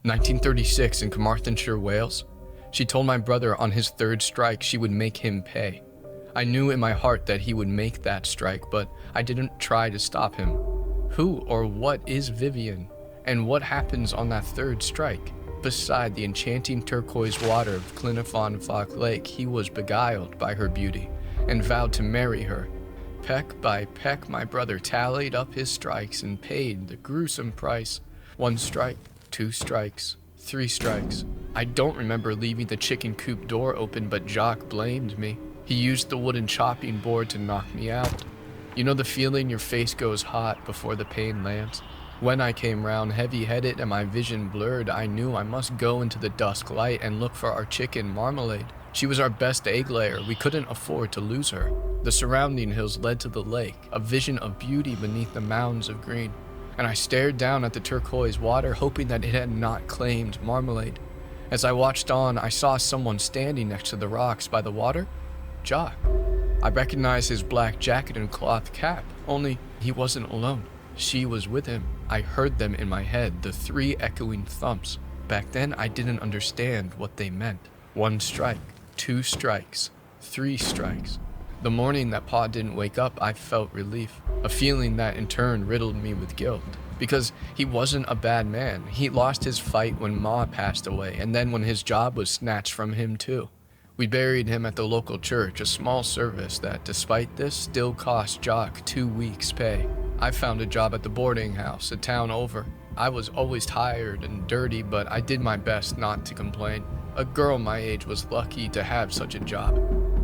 1936 in Carmarthenshire, Wales. She told my brother on his third strike she would make him pay. I knew in my heart that he would make that strike, but I didn't try to stop him. Who or what is Vivian? And what happens on that third strike? Beside the enchanting turquoise water of Llyn y Fan Fach Lake, he was beguiled by her beauty and vowed to marry her. Peck by peck, my brother tallied up his strikes and paid the gruesome price. 1 strike, 2 strikes, 3 strikes. I don't remember leaving the chicken coop door open, but Jock blamed me. He used the wooden chopping board to knock me out. You know the feeling your face goes hot before the pain lands? When I came round heavy-headed and my vision blurred, I knew I must go into the dusk light and look for our chicken Marmalade. She was our best egg layer. We couldn't afford to lose her. The surrounding hills led to the lake, a vision of beauty beneath the mounds of green. And I stared down at the turquoise water, hoping that it had not claimed Marmalade. As I watched on, I saw someone standing next to the rocks by the water. Jock. I recognized his black jacket and cloth cap, only he wasn't alone. She was with him. I heard them in my head, the 3 echoing thumps. Back then, I didn't understand what they meant. 1 strike, 2 strikes, 3 strikes. The morning that Pa didn't wake up, I felt relief, a feeling that in turn riddled me with guilt. Because he wasn't a bad man. He lost his fight when Ma passed away, and then when his job was snatched from him too. We buried him at the local church, a small service that, despite this, still cost Jock 2 weeks' pay. I found a job at the boarding house, a town over. I was always tired and dirty, but I did my best not to complain. A girl my age was lucky to have such a job.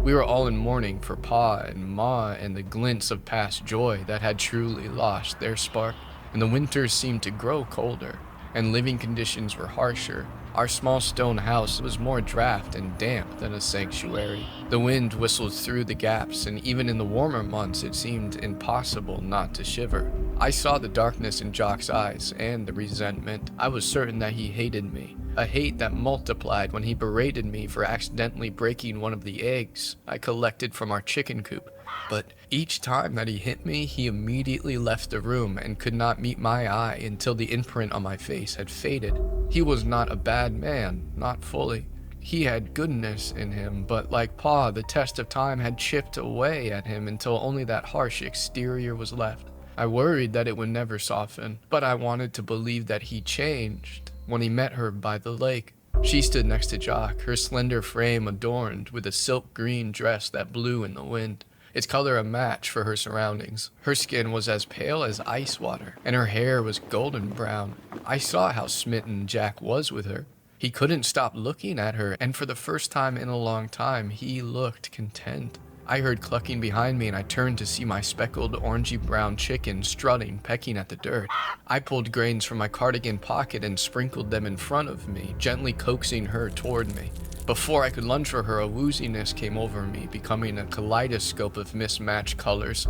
We were all in mourning for Pa and Ma and the glints of past joy that had truly lost their spark. And the winters seemed to grow colder, and living conditions were harsher. Our small stone house was more draught and damp than a sanctuary. The wind whistled through the gaps, and even in the warmer months it seemed impossible not to shiver. I saw the darkness in Jock's eyes and the resentment. I was certain that he hated me, a hate that multiplied when he berated me for accidentally breaking one of the eggs I collected from our chicken coop. But each time that he hit me, he immediately left the room and could not meet my eye until the imprint on my face had faded. He was not a bad man, not fully. He had goodness in him, but like Pa, the test of time had chipped away at him until only that harsh exterior was left. I worried that it would never soften, but I wanted to believe that he changed when he met her by the lake. She stood next to Jock, her slender frame adorned with a silk green dress that blew in the wind, its color a match for her surroundings. Her skin was as pale as ice water, and her hair was golden brown. I saw how smitten Jack was with her. He couldn't stop looking at her, and for the first time in a long time, he looked content. I heard clucking behind me, and I turned to see my speckled orangey-brown chicken strutting, pecking at the dirt. I pulled grains from my cardigan pocket and sprinkled them in front of me, gently coaxing her toward me. Before I could lunge for her, a wooziness came over me, becoming a kaleidoscope of mismatched colors.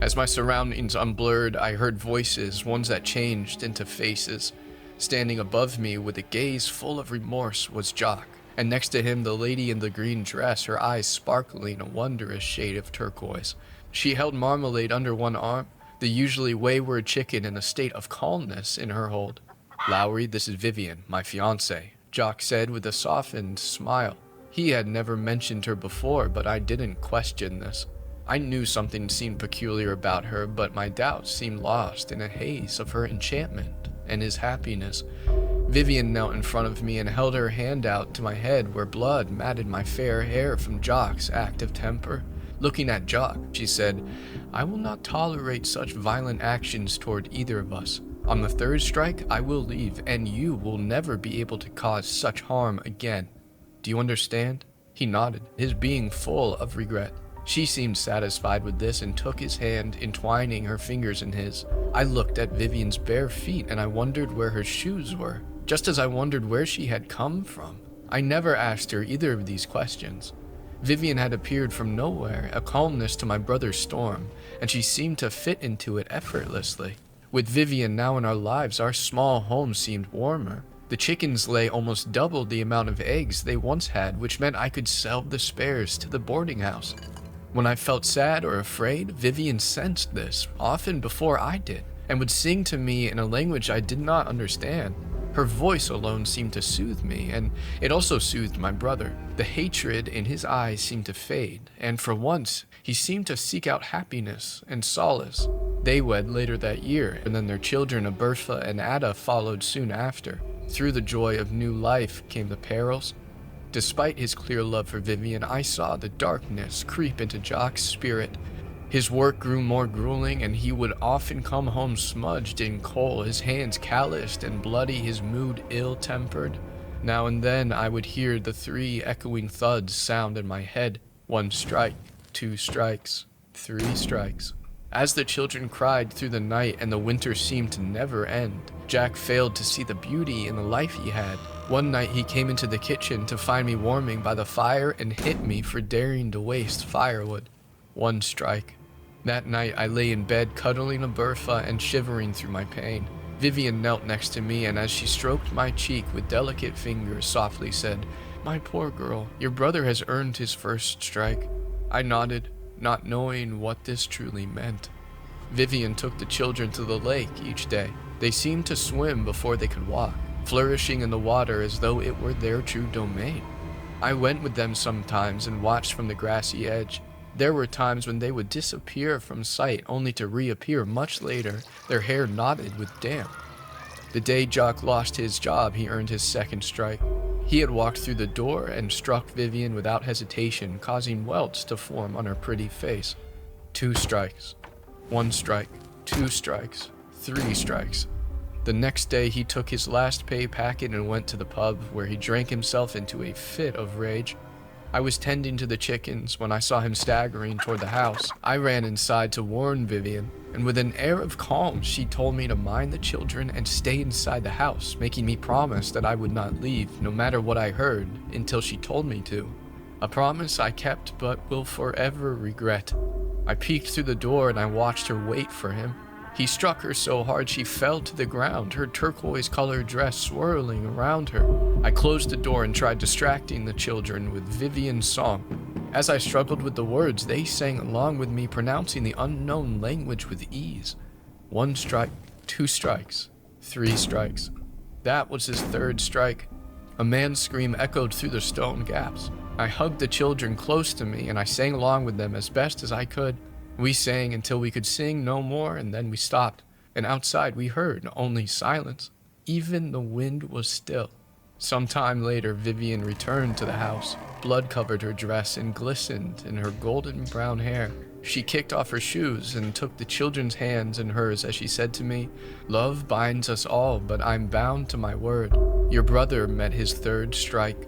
As my surroundings unblurred, I heard voices, ones that changed into faces. Standing above me with a gaze full of remorse was Jock, and next to him the lady in the green dress, her eyes sparkling a wondrous shade of turquoise. She held Marmalade under one arm, the usually wayward chicken in a state of calmness in her hold. "Lowry, this is Vivian, my fiancée," Jock said with a softened smile. He had never mentioned her before, but I didn't question this. I knew something seemed peculiar about her, but my doubts seemed lost in a haze of her enchantment and his happiness. Vivian knelt in front of me and held her hand out to my head where blood matted my fair hair from Jock's active temper. Looking at Jock, she said, "I will not tolerate such violent actions toward either of us. On the third strike, I will leave, and you will never be able to cause such harm again. Do you understand?" He nodded, his being full of regret. She seemed satisfied with this and took his hand, entwining her fingers in his. I looked at Vivian's bare feet and I wondered where her shoes were, just as I wondered where she had come from. I never asked her either of these questions. Vivian had appeared from nowhere, a calmness to my brother's storm, and she seemed to fit into it effortlessly. With Vivian now in our lives, our small home seemed warmer. The chickens lay almost double the amount of eggs they once had, which meant I could sell the spares to the boarding house. When I felt sad or afraid, Vivian sensed this, often before I did, and would sing to me in a language I did not understand. Her voice alone seemed to soothe me, and it also soothed my brother. The hatred in his eyes seemed to fade, and for once, he seemed to seek out happiness and solace. They wed later that year, and then their children, Bertha and Ada, followed soon after. Through the joy of new life came the perils. Despite his clear love for Vivian, I saw the darkness creep into Jock's spirit. His work grew more grueling, and he would often come home smudged in coal, his hands calloused and bloody, his mood ill-tempered. Now and then I would hear the 3 echoing thuds sound in my head. 1 strike, 2 strikes, 3 strikes. As the children cried through the night and the winter seemed to never end, Jack failed to see the beauty in the life he had. One night he came into the kitchen to find me warming by the fire and hit me for daring to waste firewood. 1 strike. That night I lay in bed cuddling Bertha and shivering through my pain. Vivian knelt next to me, and as she stroked my cheek with delicate fingers, softly said, "My poor girl, your brother has earned his first strike." I nodded, not knowing what this truly meant. Vivian took the children to the lake each day. They seemed to swim before they could walk, flourishing in the water as though it were their true domain. I went with them sometimes and watched from the grassy edge. There were times when they would disappear from sight only to reappear much later, their hair knotted with damp. The day Jock lost his job, he earned his second strike. He had walked through the door and struck Vivian without hesitation, causing welts to form on her pretty face. 2 strikes. 1 strike. 2 strikes. 3 strikes. The next day he took his last pay packet and went to the pub, where he drank himself into a fit of rage. I was tending to the chickens when I saw him staggering toward the house. I ran inside to warn Vivian, and with an air of calm, she told me to mind the children and stay inside the house, making me promise that I would not leave, no matter what I heard, until she told me to. A promise I kept but will forever regret. I peeked through the door and I watched her wait for him. He struck her so hard she fell to the ground, her turquoise-colored dress swirling around her. I closed the door and tried distracting the children with Vivian's song. As I struggled with the words, they sang along with me, pronouncing the unknown language with ease. 1 strike, 2 strikes, 3 strikes. That was his 3rd strike. A man's scream echoed through the stone gaps. I hugged the children close to me and I sang along with them as best as I could. We sang until we could sing no more, and then we stopped, and outside we heard only silence. Even the wind was still. Some time later, Vivian returned to the house. Blood covered her dress and glistened in her golden brown hair. She kicked off her shoes and took the children's hands in hers as she said to me, "Love binds us all, but I'm bound to my word. Your brother met his 3rd strike."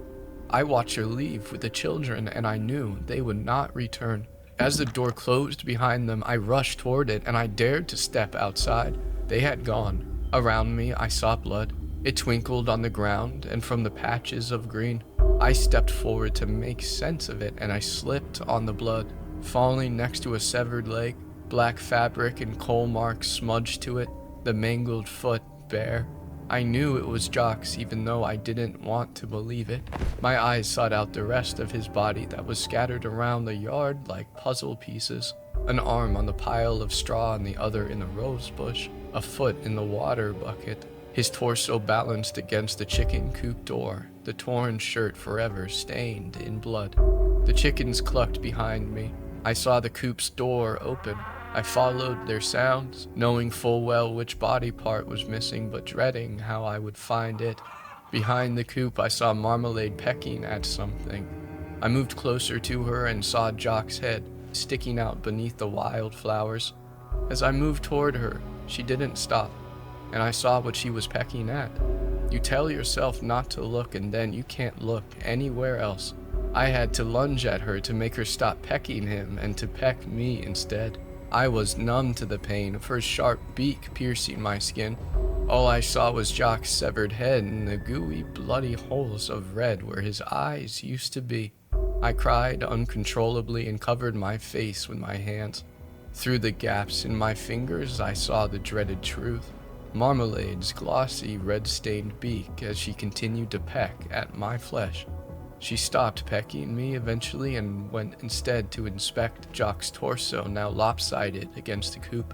I watched her leave with the children, and I knew they would not return. As the door closed behind them, I rushed toward it, and I dared to step outside. They had gone. Around me, I saw blood. It twinkled on the ground and from the patches of green. I stepped forward to make sense of it, and I slipped on the blood, falling next to a severed leg, black fabric and coal marks smudged to it, the mangled foot bare. I knew it was Jock's, even though I didn't want to believe it. My eyes sought out the rest of his body that was scattered around the yard like puzzle pieces. An arm on the pile of straw and the other in the rose bush, a foot in the water bucket, his torso balanced against the chicken coop door, the torn shirt forever stained in blood. The chickens clucked behind me. I saw the coop's door open. I followed their sounds, knowing full well which body part was missing, but dreading how I would find it. Behind the coop, I saw Marmalade pecking at something. I moved closer to her and saw Jock's head sticking out beneath the wildflowers. As I moved toward her, she didn't stop, and I saw what she was pecking at. You tell yourself not to look, and then you can't look anywhere else. I had to lunge at her to make her stop pecking him and to peck me instead. I was numb to the pain of her sharp beak piercing my skin. All I saw was Jock's severed head and the gooey, bloody holes of red where his eyes used to be. I cried uncontrollably and covered my face with my hands. Through the gaps in my fingers, I saw the dreaded truth. Marmalade's glossy, red-stained beak as she continued to peck at my flesh. She stopped pecking me eventually and went instead to inspect Jock's torso, now lopsided against the coop.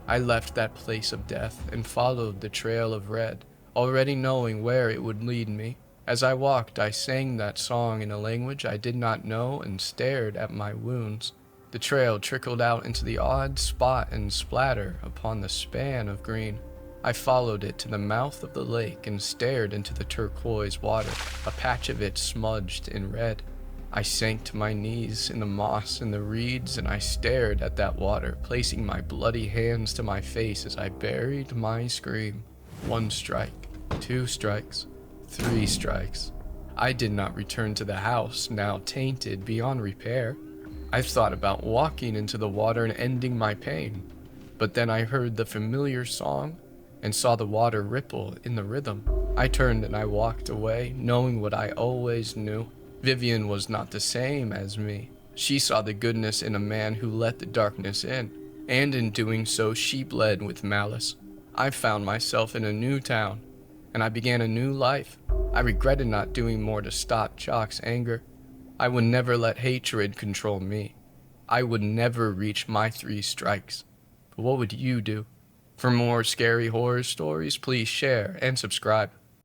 I left that place of death and followed the trail of red already knowing where it would lead me. As I walked, I sang that song in a language I did not know and stared at my wounds. The trail trickled out into the odd spot and splatter upon the span of green. I followed it to the mouth of the lake and stared into the turquoise water, a patch of it smudged in red. I sank to my knees in the moss and the reeds, and I stared at that water, placing my bloody hands to my face as I buried my scream. 1 strike, 2 strikes, 3 strikes. I did not return to the house, now tainted beyond repair. I thought about walking into the water and ending my pain, but then I heard the familiar song and saw the water ripple in the rhythm. I turned and I walked away, knowing what I always knew. Vivian was not the same as me. She saw the goodness in a man who let the darkness in, and in doing so she bled with malice. I found myself in a new town, and I began a new life. I regretted not doing more to stop Jock's anger. I would never let hatred control me. I would never reach my 3 strikes. But what would you do? For more scary horror stories, please share and subscribe.